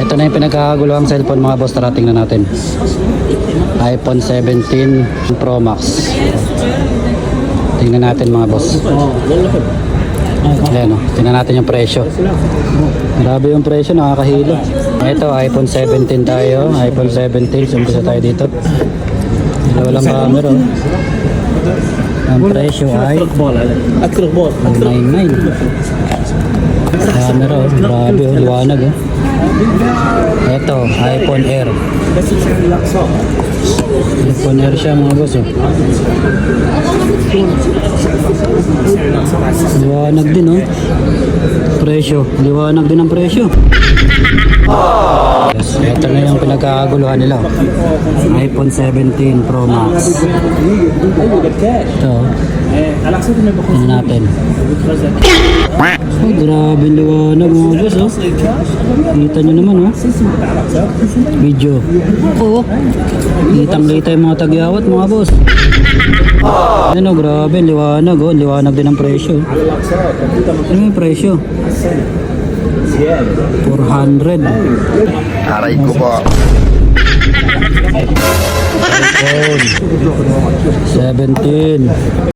Ito na yung pinagkakaguluhang cellphone mga boss. Tara tingnan natin. iPhone 17 Pro Max. Tingnan natin mga boss. Ayan o, tingnan natin yung presyo. Grabe yung presyo, nakakahilo. Ito, iPhone 17 tayo. iPhone 17, sumpisa tayo dito. Walang camera o. Ang presyo ay 299. Camera o, grabe o, liwanag o. Ito, iPhone Air. iPhone Air siya mga boss o. Liwanag din oh. Presyo, liwanag din ang presyo. Yes, ito na yung pinagkakaguluhan nila. iPhone 17 Pro Max. Ito. Ano natin? Oh, grabe liwanag mga boss oh. Kita nyo naman oh. Video. Oo. Litang-lita yung mga tagyawat mga boss. Ano, grabe, liwanag oh. Liwanag din ang presyo. Ano yung presyo? 400. Aray ko po. iPhone 17